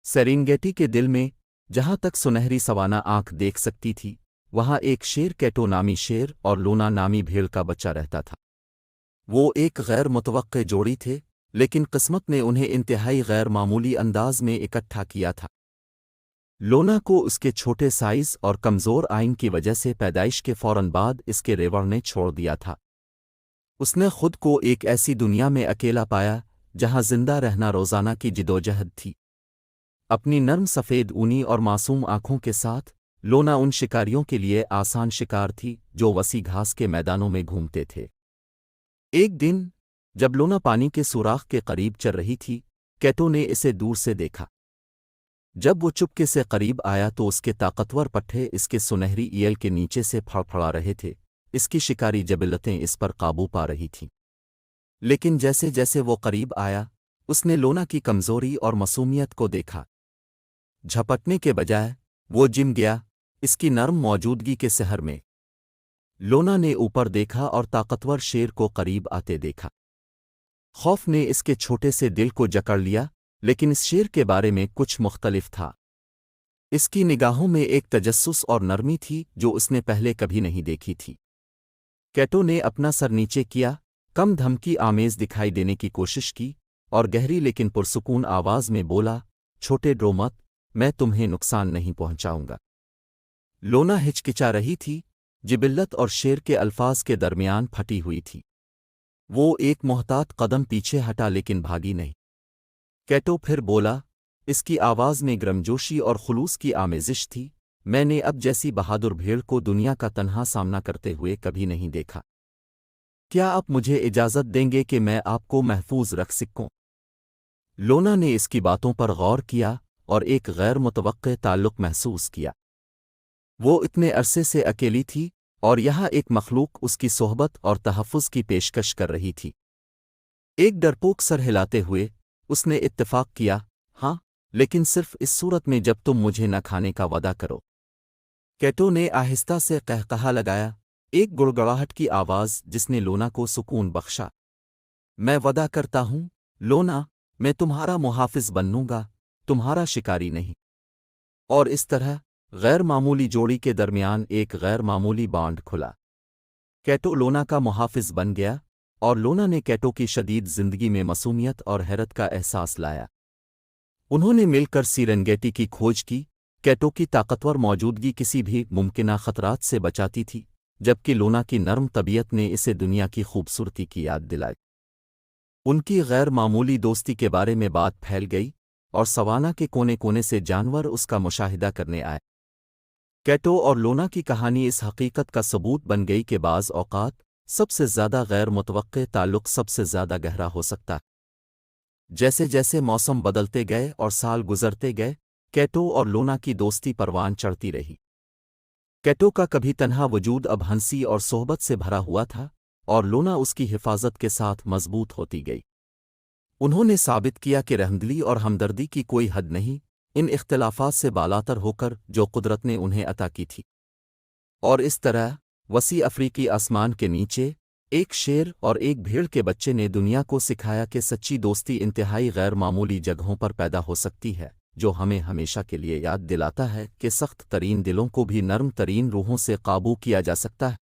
Serengeti के दिल में, जहां तक सुनहरी सवाना आंख देख सकती थी, वहां एक शेर कैटो नामी शेर और लोना नामी भेड़ का बच्चा रहता था। वो एक गैर मुतवक्के जोड़ी थे, लेकिन किस्मत ने उन्हें इंतहाई गैर मामूली अंदाज में इकट्ठा किया था। लोना को उसके छोटे साइज और कमज़ोर आइन की वजह से पैदाइश के फौरन बाद इसके रेवड़ ने छोड़ दिया था। उसने खुद को एक ऐसी दुनिया में अकेला पाया जहां जिंदा रहना रोज़ाना की जिदोजहद थी। अपनी नर्म सफ़ेद ऊनी और मासूम आंखों के साथ लोना उन शिकारियों के लिए आसान शिकार थी जो वसी घास के मैदानों में घूमते थे। एक दिन जब लोना पानी के सुराख के करीब चल रही थी, कैटो ने इसे दूर से देखा। जब वो चुपके से करीब आया तो उसके ताकतवर पट्टे इसके सुनहरी ईयल के नीचे से फड़फड़ा रहे थे। इसकी शिकारी जबिलतें इस पर काबू पा रही थीं। लेकिन जैसे जैसे वो करीब आया, उसने लोना की कमज़ोरी और मासूमियत को देखा। झपटने के बजाय वो जिम गया, इसकी नर्म मौजूदगी के सहर में। लोना ने ऊपर देखा और ताकतवर शेर को करीब आते देखा। खौफ ने इसके छोटे से दिल को जकड़ लिया, लेकिन इस शेर के बारे में कुछ मुख्तलिफ था। इसकी निगाहों में एक तजस्सुस और नरमी थी जो उसने पहले कभी नहीं देखी थी। कैटो ने अपना सर नीचे किया, कम धमकी आमेज दिखाई देने की कोशिश की और गहरी लेकिन पुरसुकून आवाज में बोला, छोटे डरो मत, मैं तुम्हें नुकसान नहीं पहुंचाऊंगा। लोना हिचकिचा रही थी, जिबिल्लत और शेर के अल्फाज के दरमियान फटी हुई थी। वो एक मोहतात कदम पीछे हटा लेकिन भागी नहीं। कैटो फिर बोला, इसकी आवाज़ में गर्मजोशी और खुलूस की आमेजिश थी, मैंने अब जैसी बहादुर भेड़ को दुनिया का तन्हा सामना करते हुए कभी नहीं देखा। क्या आप मुझे इजाज़त देंगे कि मैं आपको महफूज रख सकूं? लोना ने इसकी बातों पर गौर किया और एक गैर मुतवक्के ताल्लुक महसूस किया। वो इतने अरसे से अकेली थी और यहाँ एक मखलूक उसकी सोहबत और तहफ़्फ़ुज़ की पेशकश कर रही थी। एक डरपोक सर हिलाते हुए उसने इत्तेफाक किया, हाँ, लेकिन सिर्फ इस सूरत में जब तुम मुझे न खाने का वादा करो। कैटो ने आहिस्ता से कहकहा लगाया, एक गुड़गड़ाहट की आवाज़ जिसने लोना को सुकून बख्शा। मैं वादा करता हूँ, लोना, मैं तुम्हारा मुहाफ़िज़ बनूंगा, तुम्हारा शिकारी नहीं। और इस तरह गैर मामूली जोड़ी के दरमियान एक गैर मामूली बांड खुला। कैटो लोना का मुहाफ़िज़ बन गया और लोना ने कैटो की शदीद जिंदगी में मासूमियत और हैरत का एहसास लाया। उन्होंने मिलकर सेरेंगेटी की खोज की। कैटो की ताकतवर मौजूदगी किसी भी मुमकिना खतरात से बचाती थी, जबकि लोना की नर्म तबीयत ने इसे दुनिया की खूबसूरती की याद दिलाई। उनकी गैर मामूली दोस्ती के बारे में बात फैल गई और सवाना के कोने कोने से जानवर उसका मुशाहिदा करने आए। कैटो और लोना की कहानी इस हकीकत का सबूत बन गई कि बाज़ औक़ात सबसे ज़्यादा गैर मुतवक्के ताल्लुक़ सबसे ज़्यादा गहरा हो सकता है। जैसे जैसे मौसम बदलते गए और साल गुजरते गए, कैटो और लोना की दोस्ती परवान चढ़ती रही। कैटो का कभी तन्हा वजूद अब हंसी और सोहबत से भरा हुआ था और लोना उसकी हिफाजत के साथ मजबूत होती गई। उन्होंने साबित किया कि रहमदिली और हमदर्दी की कोई हद नहीं, इन इख्तिलाफ़ात से बालातर होकर जो कुदरत ने उन्हें अता की थी। और इस तरह वसी अफ्रीकी आसमान के नीचे एक शेर और एक भेड़ के बच्चे ने दुनिया को सिखाया कि सच्ची दोस्ती इंतहाई गैर मामूली जगहों पर पैदा हो सकती है, जो हमें हमेशा के लिए याद दिलाता है कि सख्त तरीन दिलों को भी नर्म तरीन रूहों से काबू किया जा सकता है।